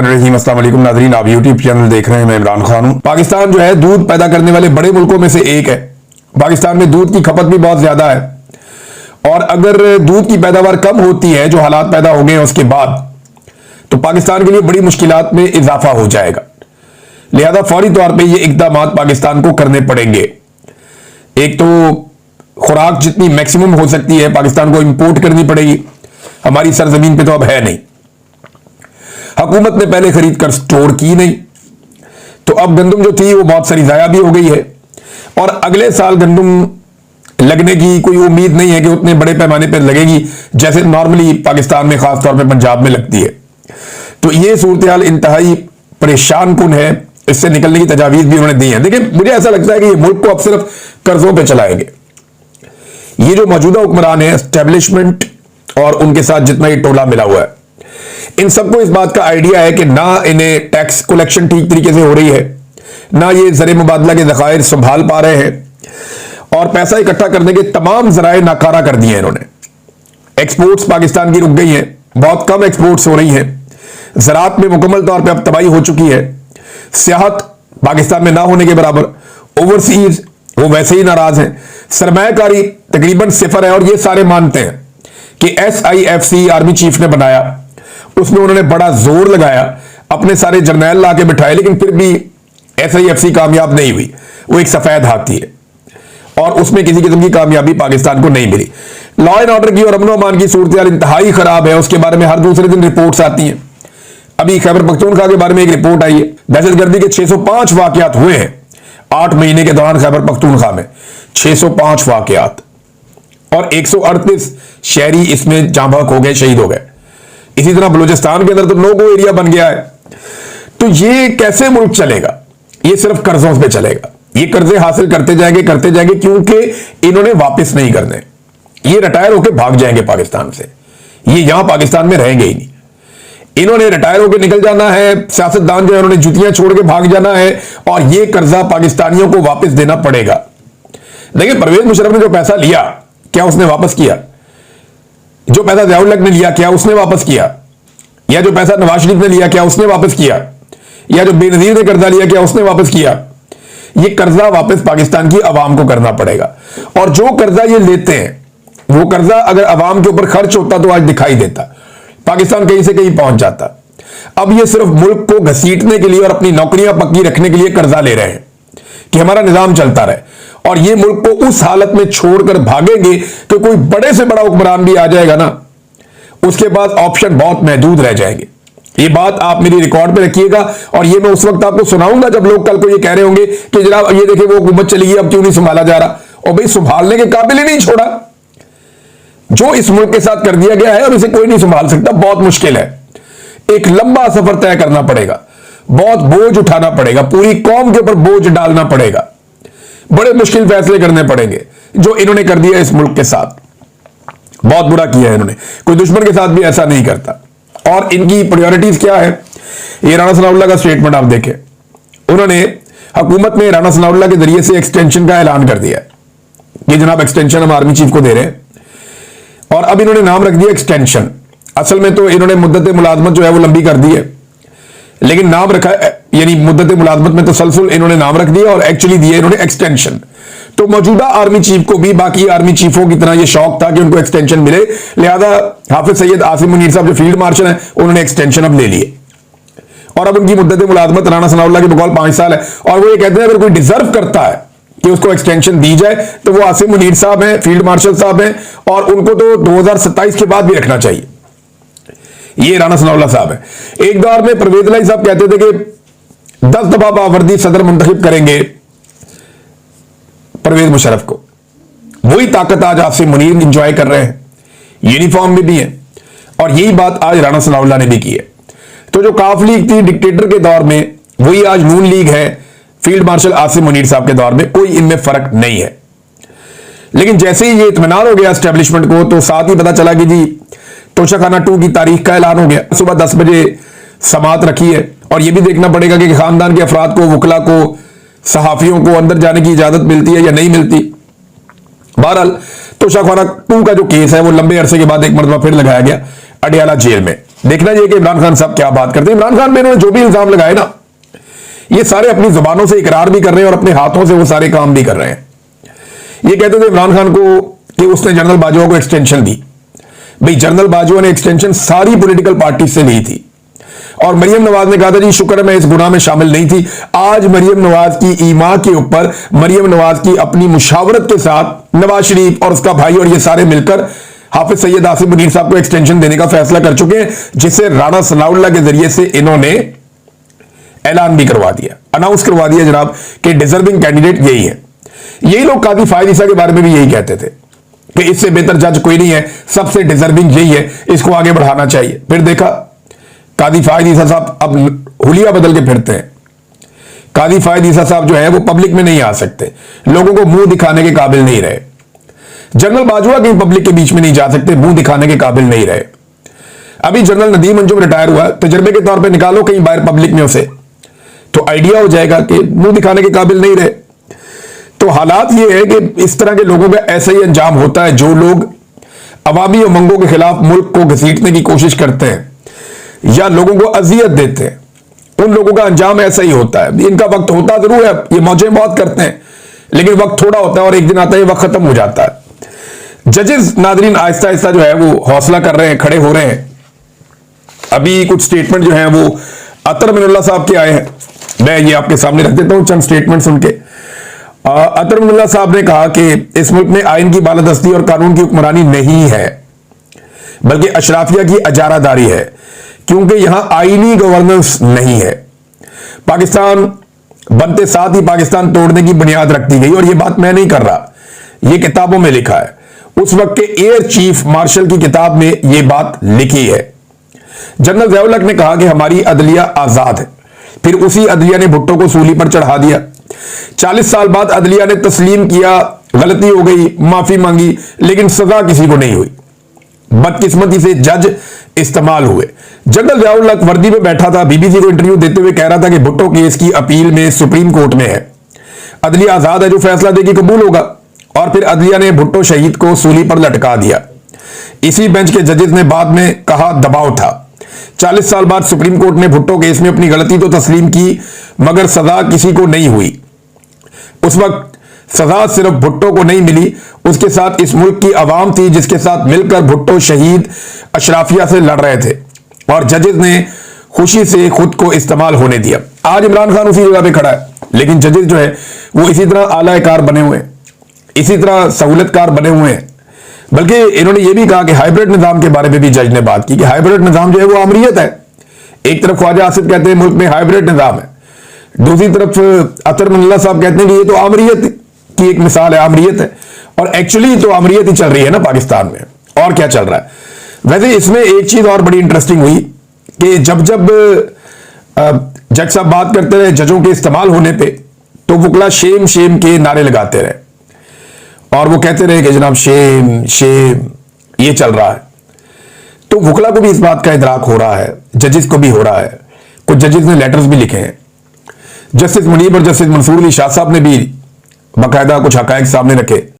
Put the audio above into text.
बिस्मिल्लाहिर्रहमानिर्रहीम। अस्सलाम वालेकुम नाज़रीन, आप यूट्यूब चैनल देख रहे हैं। मैं इमरान खान हूं। पाकिस्तान जो है दूध पैदा करने वाले बड़े मुल्कों में से एक है। पाकिस्तान में दूध की खपत भी बहुत ज्यादा है और अगर दूध की पैदावार कम होती है, जो हालात पैदा हो गए हैं उसके बाद, तो पाकिस्तान के लिए बड़ी मुश्किलात में इजाफा हो जाएगा। लिहाजा फौरी तौर पर यह इकदाम पाकिस्तान को करने पड़ेंगे। एक तो खुराक जितनी मैक्सिमम हो सकती है पाकिस्तान को इंपोर्ट करनी पड़ेगी। हमारी सरजमीन पे तो अब है नहीं, हुकूमत ने पहले खरीद कर स्टोर की नहीं, तो अब गंदम जो थी वो बहुत सारी जाया भी हो गई है और अगले साल गंदम लगने की कोई उम्मीद नहीं है कि उतने बड़े पैमाने पर लगेगी जैसे नॉर्मली पाकिस्तान में, खासतौर पर पंजाब में लगती है। तो ये सूरत हाल इंतहाई परेशान कुन है। इससे निकलने की तजावीज भी उन्होंने दी है। देखिए, मुझे ऐसा लगता है कि ये मुल्क को अब सिर्फ कर्जों पर चलाएंगे। ये जो मौजूदा हुक्मरान है, एस्टेब्लिशमेंट और उनके साथ जितना ये टोला मिला हुआ है, इन सबको इस बात का आइडिया है कि ना इन्हें टैक्स कलेक्शन ठीक तरीके से हो रही है, ना ये ज़र मुबादला के ज़खायर संभाल पा रहे हैं और पैसा इकट्ठा करने के तमाम ज़राए नाकारा कर दिए हैं इन्होंने। एक्सपोर्ट्स पाकिस्तान की रुक गई हैं, बहुत कम एक्सपोर्ट्स हो रही हैं। ज़राअत में मुकम्मल तौर पर अब तबाही हो चुकी है। सियाहत पाकिस्तान में ना होने के बराबर। ओवरसीज वो वैसे ही नाराज हैं। सरमायाकारी तकरीबन सिफर है और ये सारे मानते हैं कि SIFC आर्मी चीफ ने बनाया, उसमें उन्होंने बड़ा जोर लगाया, अपने सारे जर्नैल ला के बिठाए, लेकिन फिर भी SIFC कामयाब नहीं हुई। वो एक सफेद हाथी है और उसमें किसी किस्म की कामयाबी पाकिस्तान को नहीं मिली। लॉ एंड ऑर्डर की और अमन अमान की सूरत हाल इंतहाई खराब है। उसके बारे में हर दूसरे दिन रिपोर्ट्स आती हैं। अभी खैबर पख्तूनख्वा के बारे में एक रिपोर्ट आई है, दहशतगर्दी के 605 वाकयात हुए हैं 8 महीने के दौरान। खैबर पख्तूनख्वा में 605 वाकयात और 138 शहरी इसमें जाँ बहक हो गए, शहीद हो गए। इसी तरह बलूचिस्तान के अंदर तो नो गो एरिया बन गया है। तो ये कैसे मुल्क चलेगा? ये सिर्फ कर्जों पे चलेगा। ये कर्जे हासिल करते जाएंगे क्योंकि इन्होंने वापस नहीं करने। ये रिटायर होकर भाग जाएंगे पाकिस्तान से, ये यहां पाकिस्तान में रहेंगे ही नहीं। इन्होंने रिटायर होकर निकल जाना है, सियासतदान जो है उन्होंने जुतियां छोड़ के भाग जाना है और ये कर्जा पाकिस्तानियों को वापस देना पड़ेगा। देखिए, परवेज मुशर्रफ ने जो पैसा लिया, क्या उसने वापस किया? जो पैसा ज़िया-उल हक ने लिया, क्या उसने वापस किया? या जो पैसा नवाज शरीफ ने लिया, क्या उसने वापस किया? या जो बेनजीर ने कर्जा लिया, क्या उसने वापस किया? ये कर्जा वापस पाकिस्तान की आवाम को करना पड़ेगा। और जो कर्जा ये लेते हैं, वो कर्जा अगर आवाम के ऊपर खर्च होता तो आज दिखाई देता, पाकिस्तान कहीं से कहीं पहुंच जाता। अब ये सिर्फ मुल्क को घसीटने के लिए और अपनी नौकरियां पक्की रखने के लिए कर्जा ले रहे हैं कि हमारा निजाम चलता रहे, और ये मुल्क को उस हालत में छोड़कर भागेंगे कि कोई बड़े से बड़ा हुक्मरान भी आ जाएगा ना, उसके बाद ऑप्शन बहुत महदूद रह जाएंगे। ये बात आप मेरी रिकॉर्ड पे रखिएगा और ये मैं उस वक्त आपको सुनाऊंगा जब लोग कल को ये कह रहे होंगे कि जनाब ये देखिए वो हुकूमत चली गई, अब क्यों नहीं संभाला जा रहा। और भाई, संभालने के काबिल ही नहीं छोड़ा। जो इस मुल्क के साथ कर दिया गया है और इसे कोई नहीं संभाल सकता। बहुत मुश्किल है, एक लंबा सफर तय करना पड़ेगा, बहुत बोझ उठाना पड़ेगा, पूरी कौम के ऊपर बोझ डालना पड़ेगा, बड़े मुश्किल फैसले करने पड़ेंगे। जो इन्होंने कर दिया इस मुल्क के साथ, बहुत बुरा किया है इन्होंने। कोई दुश्मन के साथ भी ऐसा नहीं करता। और इनकी प्रायोरिटीज क्या है? ये राणा सनाउल्लाह का स्टेटमेंट आप देखें। उन्होंने, हुकूमत ने राणा सनाउल्लाह के जरिए से एक्सटेंशन का ऐलान कर दिया कि जनाब एक्सटेंशन हम आर्मी चीफ को दे रहे हैं, और अब इन्होंने नाम रख दिया एक्सटेंशन। असल में तो इन्होंने मुद्दत मुलाजमत जो है वो लंबी कर दी है, लेकिन नाम रखा, यानी मुद्दत मुलाजमत में तसलसल इन्होंने नाम रख दिया और एक्चुअली दिया इन्होंने एक्सटेंशन। तो मौजूदा आर्मी चीफ को भी बाकी आर्मी चीफों की तरह ये शौक था कि उनको एक्सटेंशन मिले, लिहाजा हाफिज सैयद आसिम मुनीर साहब जो फील्ड मार्शल हैं उन्होंने एक्सटेंशन अब ले लिए और अब उनकी मुद्दत मुलाजमत राणा सनाउल्लाह के बकौल 5 साल है। और वो ये कहते हैं अगर कोई डिजर्व करता है कि उसको एक्सटेंशन दी जाए तो वो आसिम मुनीर साहब हैं, फील्ड मार्शल साहब हैं, और उनको तो 2027 के बाद भी रखना चाहिए। ये राणा सनाउल्लाह साहब है। एक दौर में परवेज इलाही साहब कहते थे कि 10 दफा बावर्दी सदर मुंतखब करेंगे परवेज मुशर्रफ को। वही ताकत आज आसिम मुनीर इंजॉय कर रहे हैं, यूनिफॉर्म में भी है, और यही बात आज राणा सनाउल्लाह ने भी की है। तो जो काफ लीग थी डिक्टेटर के दौर में, वही आज नून लीग है फील्ड मार्शल आसिम मुनीर साहब के दौर में। कोई इनमें फर्क नहीं है। लेकिन जैसे ही ये इत्मीनान हो गया एस्टेब्लिशमेंट को, तो साथ ही पता चला कि जी तोशाखाना 2 की तारीख का ऐलान हो गया। सुबह 10 बजे समात रखी है और यह भी देखना पड़ेगा कि खानदान के अफराद को, वकला को, सहाफियों को अंदर जाने की इजाजत मिलती है या नहीं मिलती। बहरहाल तोशाखाना 2 का जो केस है वो लंबे अरसे के बाद एक मरतबा फिर लगाया गया अडियाला जेल में। देखना चाहिए कि इमरान खान साहब क्या बात करते हैं। इमरान खान पे इन्होंने जो भी इल्जाम लगाए ना, ये सारे अपनी जुबानों से इकरार भी कर रहे हैं और अपने हाथों से वो सारे काम भी कर रहे हैं। ये कहते थे इमरान खान को कि उसने जनरल बाजवा को एक्सटेंशन दी। भाई जनरल बाजवा ने एक्सटेंशन सारी पॉलिटिकल पार्टी से ली थी और मरियम नवाज ने कहा था जी शुक्र है मैं इस गुनाह में शामिल नहीं थी। आज मरियम नवाज की ईमा के ऊपर मरियम नवाज की अपनी मुशावरत के साथ नवाज शरीफ और उसका भाई और ये सारे मिलकर हाफिज सैयद आसिफ मुनीर साहब को एक्सटेंशन देने का फैसला कर चुके हैं, जिसे राणा सनाउल्लाह के जरिए से इन्होंने ऐलान भी करवा दिया, अनाउंस करवा दिया जनाब कि डिजर्विंग कैंडिडेट यही है। यही लोग काजी फायद ईसा के बारे में भी यही कहते थे कि इससे बेहतर जज कोई नहीं है, सबसे डिजर्विंग यही है, इसको आगे बढ़ाना चाहिए। फिर देखा काजी फायद ईसा साहब अब हुलिया बदल के फिरते हैं। काजी फायद ईसा साहब जो है वो पब्लिक में नहीं आ सकते, लोगों को मुंह दिखाने के काबिल नहीं रहे। जनरल बाजवा कहीं पब्लिक के बीच में नहीं जा सकते, मुंह दिखाने के काबिल नहीं रहे। अभी जनरल नदीम अंजुम रिटायर हुआ, तजर्बे के तौर पे निकालो कहीं बाहर पब्लिक में उसे, तो आइडिया हो जाएगा कि मुंह दिखाने के काबिल नहीं रहे। तो हालात ये है कि इस तरह के लोगों का ऐसा ही अंजाम होता है। जो लोग अवामी उमंगों के खिलाफ मुल्क को घसीटने की कोशिश करते हैं या लोगों को अजियत देते हैं, उन लोगों का अंजाम ऐसा ही होता है। इनका वक्त होता जरूर है, ये मौजें बहुत करते हैं, लेकिन वक्त थोड़ा होता है और एक दिन आता है वक्त खत्म हो जाता है। जजेस नाजरीन आहिस्ता आहिस्ता जो है वो हौसला कर रहे हैं, खड़े हो रहे हैं। अभी कुछ स्टेटमेंट जो है वो अतर मिनुल्लाह साहब के आए हैं, मैं ये आपके सामने रख देता हूं चंद स्टेटमेंट्स उनके। अतर मिनुल्लाह साहब ने कहा कि इस मुल्क में आइन की बालादस्ती और कानून की हुक्मरानी नहीं है, बल्कि अशराफिया की अजारादारी है, क्योंकि यहां आईनी गवर्नेंस नहीं है। पाकिस्तान बनते साथ ही पाकिस्तान तोड़ने की बुनियाद रख दी गई, और यह बात मैं नहीं कर रहा, यह किताबों में लिखा है। उस वक्त के एयर चीफ मार्शल की किताब में यह बात लिखी है। जनरल ज़िया-उल हक ने कहा कि हमारी अदलिया आजाद है, फिर उसी अदलिया ने भुट्टो को सूली पर चढ़ा दिया। 40 साल बाद अदलिया ने तस्लीम किया गलती हो गई, माफी मांगी, लेकिन सजा किसी को नहीं हुई। बदकिस्मती से जज इस्तेमाल हुए। जनरल ज़िया-उल हक वर्दी में बैठा था, बीबीसी को इंटरव्यू देते हुए कह रहा था कि भुट्टो केस की अपील में सुप्रीम कोर्ट में है, अदलिया आजाद है, जो फैसला देगी कबूल होगा। और फिर अदलिया ने भुट्टो शहीद को सूली पर लटका दिया। इसी बेंच के जजेस ने बाद में कहा दबाव था। 40 साल बाद सुप्रीम कोर्ट ने भुट्टो केस में अपनी गलती तो तस्लीम की, मगर सजा किसी को नहीं हुई। उस वक्त सजा सिर्फ भुट्टो को नहीं मिली, उसके साथ इस मुल्क की आवाम थी, जिसके साथ मिलकर भुट्टो शहीद अशराफिया से लड़ रहे थे, और जजेस ने खुशी से खुद को इस्तेमाल होने दिया। आज इमरान खान उसी जगह पे खड़ा है, लेकिन जजेस जो है वो इसी तरह आलाकार बने हुए हैं, इसी तरह सहूलतकार बने हुए हैं। बल्कि इन्होंने ये भी कहा कि हाइब्रिड निजाम के बारे में भी जज ने बात की कि हाइब्रिड निजाम जो है वो अमरीयत है। एक तरफ ख्वाजा आसिफ कहते हैं मुल्क में हाइब्रिड निजाम है, दूसरी तरफ अतर मिनुल्लाह साहब कहते हैं कि ये तो अमरीयत की एक मिसाल है, अमरीयत है। और एक्चुअली तो अमरीयत ही चल रही है ना पाकिस्तान में, और क्या चल रहा है। वैसे इसमें एक चीज और बड़ी इंटरेस्टिंग हुई कि जब जब जज साहब बात करते रहे जजों के इस्तेमाल होने पे, तो वकला शेम शेम के नारे लगाते रहे और वो कहते रहे कि जनाब शेम शेम ये चल रहा है। तो वकला को भी इस बात का इदराक हो रहा है, जजेस को भी हो रहा है। कुछ जजेस ने लेटर्स भी लिखे हैं। जस्टिस मुनीब और जस्टिस मंसूर अली शाह साहब ने भी बाकायदा कुछ हकायक सामने रखे।